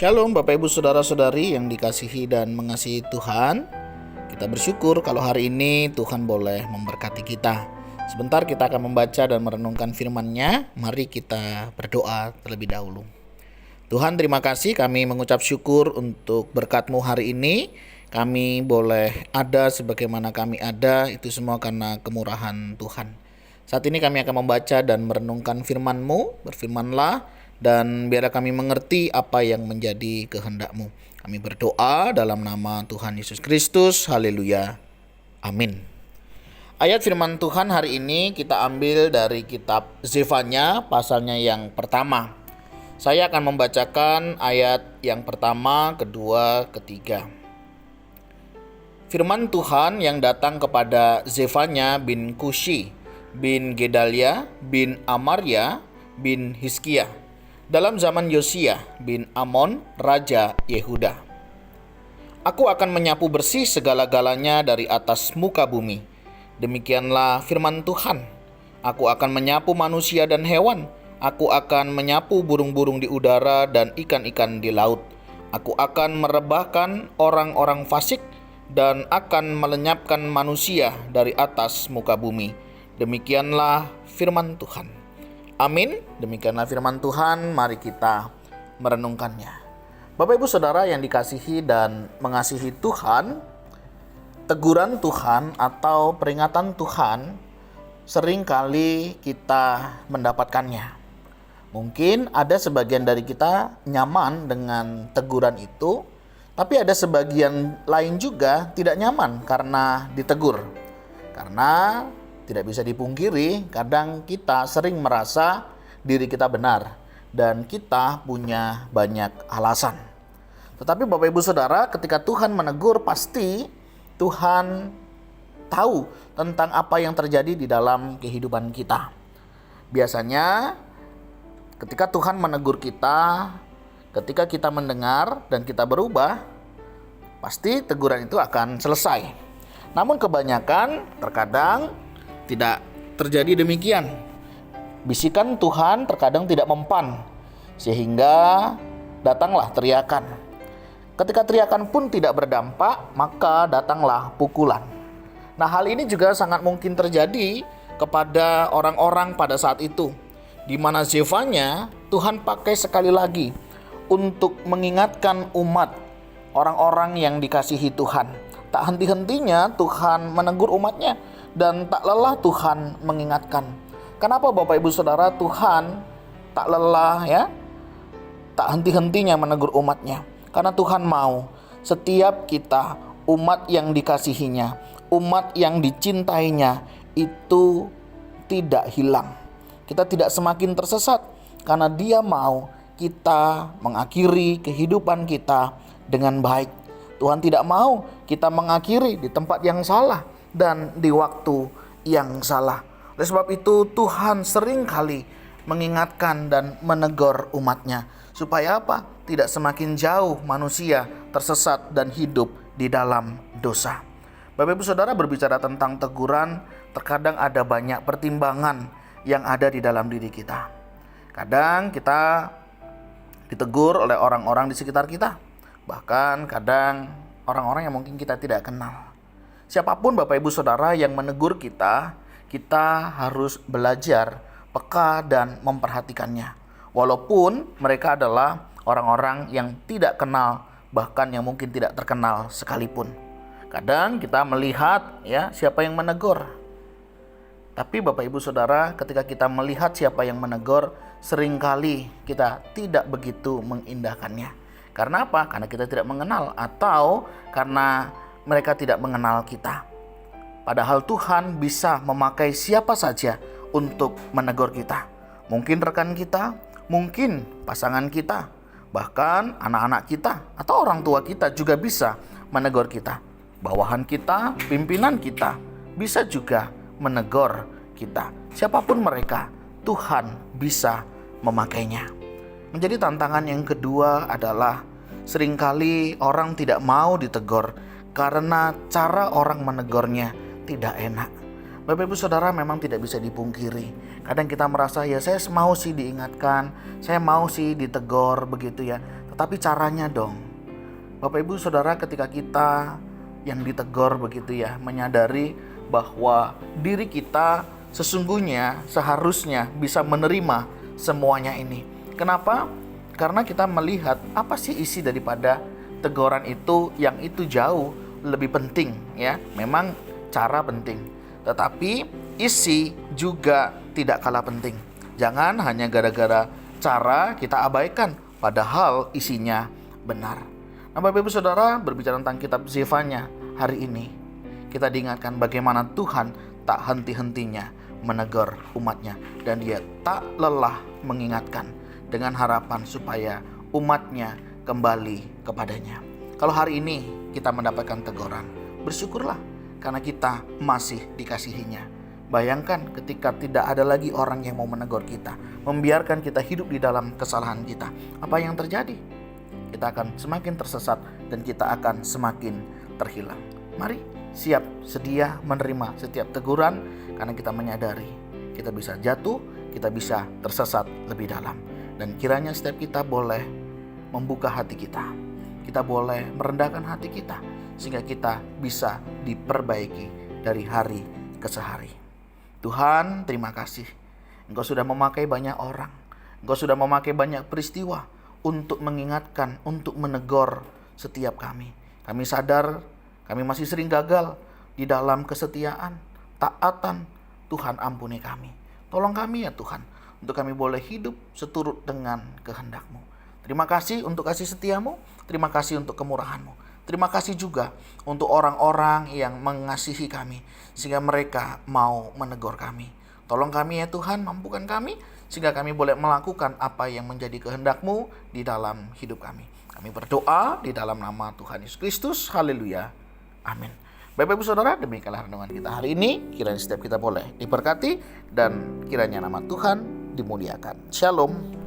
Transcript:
Shalom Bapak Ibu Saudara-saudari yang dikasihi dan mengasihi Tuhan. Kita bersyukur kalau hari ini Tuhan boleh memberkati kita. Sebentar kita akan membaca dan merenungkan firman-Nya. Mari kita berdoa terlebih dahulu. Tuhan, terima kasih, kami mengucap syukur untuk berkat-Mu hari ini. Kami boleh ada sebagaimana kami ada, itu semua karena kemurahan Tuhan. Saat ini kami akan membaca dan merenungkan firman-Mu. Berfirmanlah dan biarlah kami mengerti apa yang menjadi kehendak-Mu. Kami berdoa dalam nama Tuhan Yesus Kristus. Haleluya. Amin. Ayat firman Tuhan hari ini kita ambil dari kitab Zefanya pasalnya yang pertama. Saya akan membacakan ayat yang pertama, kedua, ketiga. Firman Tuhan yang datang kepada Zefanya bin Kushi, bin Gedalia, bin Amarya, bin Hizkia, dalam zaman Yosia bin Amon, Raja Yehuda. Aku akan menyapu bersih segala-galanya dari atas muka bumi. Demikianlah firman Tuhan. Aku akan menyapu manusia dan hewan. Aku akan menyapu burung-burung di udara dan ikan-ikan di laut. Aku akan merebahkan orang-orang fasik dan akan melenyapkan manusia dari atas muka bumi. Demikianlah firman Tuhan. Amin. Demikianlah firman Tuhan, mari kita merenungkannya. Bapak Ibu Saudara yang dikasihi dan mengasihi Tuhan, teguran Tuhan atau peringatan Tuhan seringkali kita mendapatkannya. Mungkin ada sebagian dari kita nyaman dengan teguran itu, tapi ada sebagian lain juga tidak nyaman karena ditegur. Karena tidak bisa dipungkiri, kadang kita sering merasa diri kita benar dan kita punya banyak alasan. Tetapi Bapak Ibu Saudara, ketika Tuhan menegur, pasti Tuhan tahu tentang apa yang terjadi di dalam kehidupan kita. Biasanya ketika Tuhan menegur kita, ketika kita mendengar dan kita berubah, pasti teguran itu akan selesai. Namun kebanyakan terkadang tidak terjadi demikian. Bisikan Tuhan terkadang tidak mempan, sehingga datanglah teriakan. Ketika teriakan pun tidak berdampak, maka datanglah pukulan. Nah, hal ini juga sangat mungkin terjadi kepada orang-orang pada saat itu, di mana Zefanya Tuhan pakai sekali lagi untuk mengingatkan umat, orang-orang yang dikasihi Tuhan. Tak henti-hentinya Tuhan menegur umatnya, dan tak lelah Tuhan mengingatkan. Kenapa Bapak Ibu Saudara Tuhan tak lelah tak henti-hentinya menegur umatnya? Karena Tuhan mau setiap kita, umat yang dikasihinya, umat yang dicintainya, itu tidak hilang. Kita tidak semakin tersesat, karena Dia mau kita mengakhiri kehidupan kita dengan baik. Tuhan tidak mau kita mengakhiri di tempat yang salah dan di waktu yang salah. Oleh sebab itu Tuhan seringkali mengingatkan dan menegur umatnya. Supaya apa? Tidak semakin jauh manusia tersesat dan hidup di dalam dosa. Bapak Ibu Saudara, berbicara tentang teguran, terkadang ada banyak pertimbangan yang ada di dalam diri kita. Kadang kita ditegur oleh orang-orang di sekitar kita. Bahkan kadang orang-orang yang mungkin kita tidak kenal. Siapapun Bapak Ibu Saudara yang menegur kita, kita harus belajar peka dan memperhatikannya. Walaupun mereka adalah orang-orang yang tidak kenal, bahkan yang mungkin tidak terkenal sekalipun. Kadang kita melihat siapa yang menegur. Tapi Bapak Ibu Saudara, ketika kita melihat siapa yang menegur, seringkali kita tidak begitu mengindahkannya. Karena apa? Karena kita tidak mengenal, atau karena mereka tidak mengenal kita. Padahal Tuhan bisa memakai siapa saja untuk menegur kita. Mungkin rekan kita, mungkin pasangan kita, bahkan anak-anak kita atau orang tua kita juga bisa menegur kita. Bawahan kita, pimpinan kita bisa juga menegur kita. Siapapun mereka, Tuhan bisa memakainya. Menjadi tantangan yang kedua adalah seringkali orang tidak mau ditegur karena cara orang menegurnya tidak enak. Bapak Ibu Saudara, memang tidak bisa dipungkiri. Kadang kita merasa saya mau sih diingatkan, saya mau sih ditegur begitu ya. tetapi caranya dong. Bapak Ibu Saudara, ketika kita yang ditegur begitu ya, menyadari bahwa diri kita sesungguhnya seharusnya bisa menerima semuanya ini. Kenapa? Karena kita melihat apa sih isi daripada teguran itu, yang itu jauh lebih penting ya. Memang cara penting, tetapi isi juga tidak kalah penting. Jangan hanya gara-gara cara kita abaikan, padahal isinya benar. Nah, Bapak Ibu Saudara, berbicara tentang kitab Zefanya hari ini, kita diingatkan bagaimana Tuhan tak henti-hentinya menegur umatnya, dan Dia tak lelah mengingatkan dengan harapan supaya umatnya kembali kepadanya. Kalau hari ini kita mendapatkan teguran, bersyukurlah karena kita masih dikasihinya. Bayangkan ketika tidak ada lagi orang yang mau menegur kita, membiarkan kita hidup di dalam kesalahan kita, apa yang terjadi? Kita akan semakin tersesat dan kita akan semakin terhilang. Mari siap sedia menerima setiap teguran, karena kita menyadari kita bisa jatuh, kita bisa tersesat lebih dalam. Dan kiranya setiap kita boleh membuka hati kita. Kita boleh merendahkan hati kita, sehingga kita bisa diperbaiki dari hari ke hari. Tuhan, terima kasih. Engkau sudah memakai banyak orang. Engkau sudah memakai banyak peristiwa untuk mengingatkan, untuk menegur setiap kami. Kami sadar kami masih sering gagal di dalam kesetiaan, taatan. Tuhan, ampuni kami. Tolong kami ya Tuhan, untuk kami boleh hidup seturut dengan kehendak-Mu. Terima kasih untuk kasih setiamu, terima kasih untuk kemurahan-Mu. Terima kasih juga untuk orang-orang yang mengasihi kami, sehingga mereka mau menegur kami. Tolong kami ya Tuhan, mampukan kami, sehingga kami boleh melakukan apa yang menjadi kehendak-Mu di dalam hidup kami. Kami berdoa di dalam nama Tuhan Yesus Kristus. Haleluya. Amin. Bapak Ibu Saudara, demikianlah renungan kita hari ini. Kiranya setiap kita boleh diberkati dan kiranya nama Tuhan dimuliakan. Shalom.